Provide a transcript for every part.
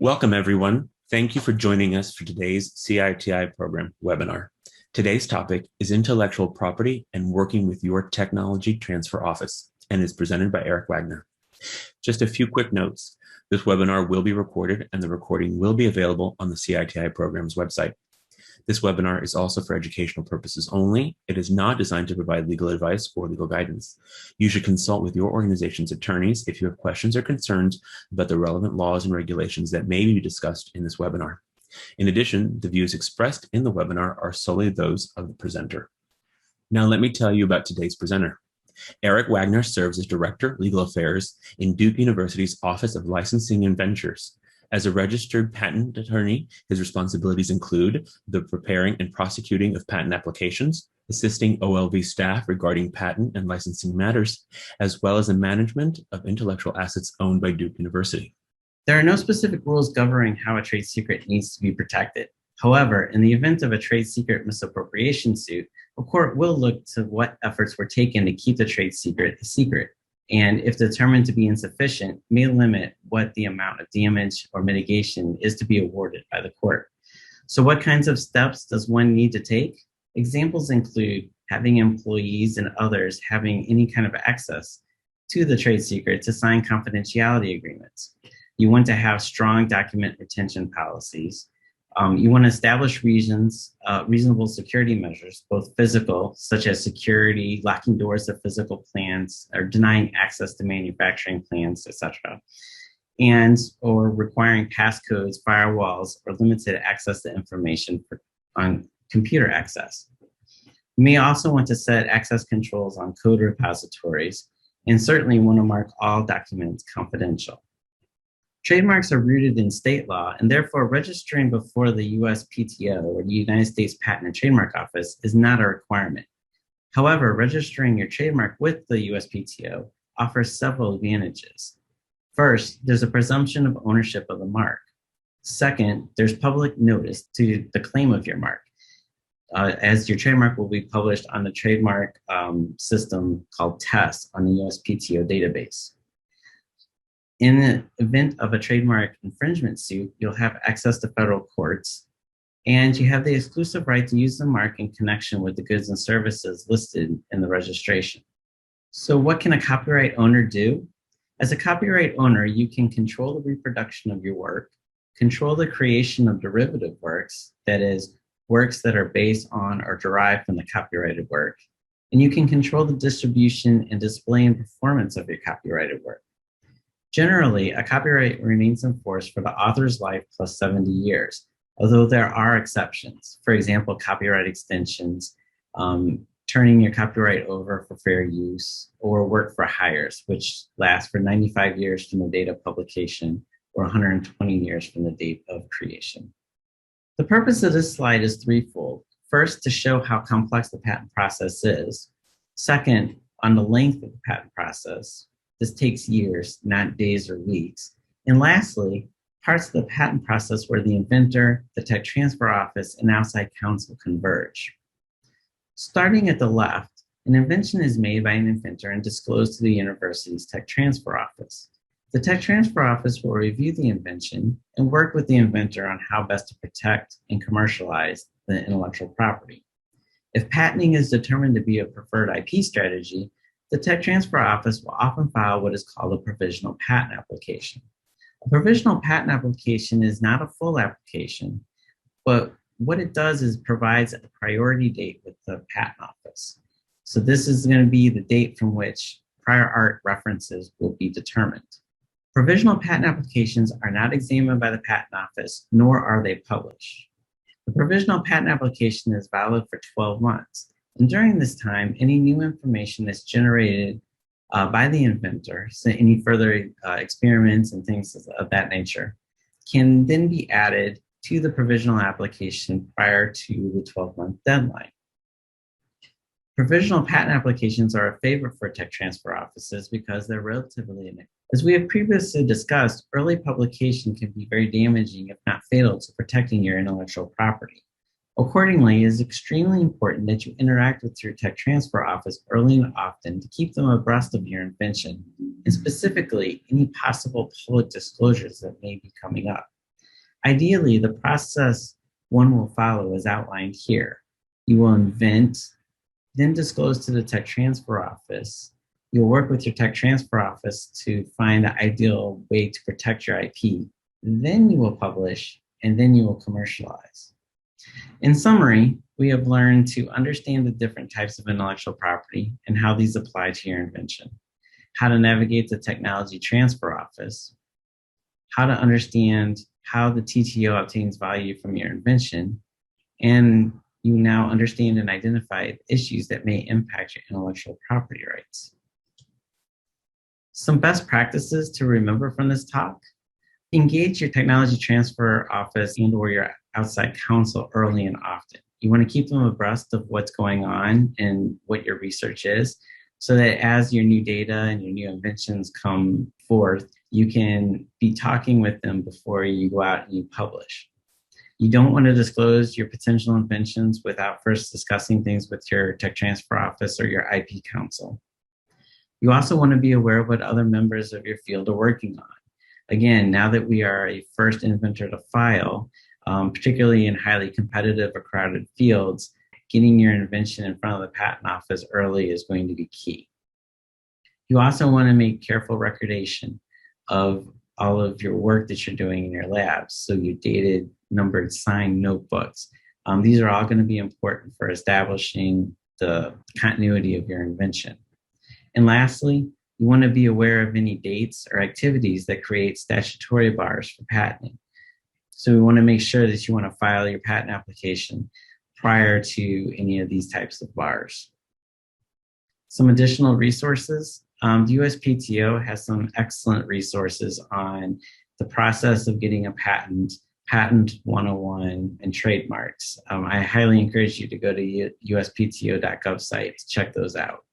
Welcome, everyone. Thank you for joining us for today's CITI program webinar. Today's topic is intellectual property and working with your technology transfer office, and is presented by Eric Wagner. Just a few quick notes. This webinar will be recorded, and the recording will be available on the CITI program's website. This webinar is also for educational purposes only. It is not designed to provide legal advice or legal guidance. You should consult with your organization's attorneys if you have questions or concerns about the relevant laws and regulations that may be discussed in this webinar. In addition, the views expressed in the webinar are solely those of the presenter. Now let me tell you about today's presenter. Eric Wagner serves as Director, Legal Affairs in Duke University's Office of Licensing and Ventures. As a registered patent attorney, his responsibilities include the preparing and prosecuting of patent applications, assisting OLV staff regarding patent and licensing matters, as well as the management of intellectual assets owned by Duke University. There are no specific rules governing how a trade secret needs to be protected. However, in the event of a trade secret misappropriation suit, a court will look to what efforts were taken to keep the trade secret a secret, and if determined to be insufficient, may limit what the amount of damage or mitigation is to be awarded by the court. So what kinds of steps does one need to take? Examples include having employees and others having any kind of access to the trade secret to sign confidentiality agreements. You want to have strong retention policies. You want to establish reasonable security measures, both physical, such as security, locking doors to physical plants, or denying access to manufacturing plants, etc., and or requiring passcodes, firewalls, or limited access to information on computer access. You may also want to set access controls on code repositories, and certainly want to mark all documents confidential. Trademarks are rooted in state law, and therefore registering before the USPTO, or the United States Patent and Trademark Office, is not a requirement. However, registering your trademark with the USPTO offers several advantages. First, there's a presumption of ownership of the mark. Second, there's public notice to the claim of your mark, as your trademark will be published on the trademark system called TEST on the USPTO database. In the event of a trademark infringement suit, you'll have access to federal courts, and you have the exclusive right to use the mark in connection with the goods and services listed in the registration. So what can a copyright owner do? As a copyright owner, you can control the reproduction of your work, control the creation of derivative works, that is, works that are based on or derived from the copyrighted work, and you can control the distribution and display and performance of your copyrighted work. Generally, a copyright remains in force for the author's life plus 70 years, although there are exceptions. For example, copyright extensions, turning your copyright over for fair use, or work for hires, which lasts for 95 years from the date of publication or 120 years from the date of creation. The purpose of this slide is threefold. First, to show how complex the patent process is. Second, on the length of the patent process. This takes years, not days or weeks. And lastly, parts of the patent process where the inventor, the tech transfer office, and outside counsel converge. Starting at the left, an invention is made by an inventor and disclosed to the university's tech transfer office. The tech transfer office will review the invention and work with the inventor on how best to protect and commercialize the intellectual property. If patenting is determined to be a preferred IP strategy, the Tech Transfer Office will often file what is called a provisional patent application. A provisional patent application is not a full application, but what it does is provides a priority date with the patent office. So this is going to be the date from which prior art references will be determined. Provisional patent applications are not examined by the patent office, nor are they published. The provisional patent application is valid for 12 months. And during this time, any new information that's generated by the inventor, so any further experiments and things of that nature, can then be added to the provisional application prior to the 12-month deadline. Provisional patent applications are a favorite for tech transfer offices because they're relatively inexpensive. As we have previously discussed, early publication can be very damaging, if not fatal, to protecting your intellectual property. Accordingly, it is extremely important that you interact with your tech transfer office early and often to keep them abreast of your invention, and specifically any possible public disclosures that may be coming up. Ideally, the process one will follow is outlined here. You will invent, then disclose to the tech transfer office. You'll work with your tech transfer office to find the ideal way to protect your IP. Then you will publish, and then you will commercialize. In summary, we have learned to understand the different types of intellectual property and how these apply to your invention, how to navigate the technology transfer office, how to understand how the TTO obtains value from your invention, and you now understand and identify issues that may impact your intellectual property rights. Some best practices to remember from this talk: engage your technology transfer office and or your outside counsel early and often. You want to keep them abreast of what's going on and what your research is, so that as your new data and your new inventions come forth, you can be talking with them before you go out and you publish. You don't want to disclose your potential inventions without first discussing things with your tech transfer office or your IP counsel. You also want to be aware of what other members of your field are working on. Again, now that we are a first inventor to file, particularly in highly competitive or crowded fields, getting your invention in front of the patent office early is going to be key. You also want to make careful recordation of all of your work that you're doing in your labs. So your dated, numbered, signed notebooks. These are all going to be important for establishing the continuity of your invention. And lastly, you want to be aware of any dates or activities that create statutory bars for patenting. So we want to make sure that you want to file your patent application prior to any of these types of bars. Some additional resources. The USPTO has some excellent resources on the process of getting a patent, Patent 101, and trademarks. I highly encourage you to go to uspto.gov site to check those out.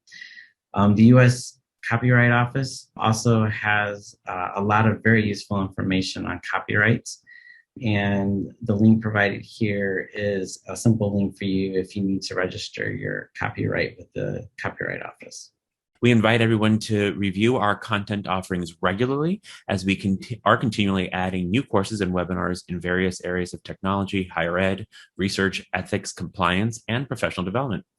The US Copyright Office also has a lot of very useful information on copyrights. And the link provided here is a simple link for you if you need to register your copyright with the Copyright Office. We invite everyone to review our content offerings regularly, as we are continually adding new courses and webinars in various areas of technology, higher ed, research, ethics, compliance, and professional development.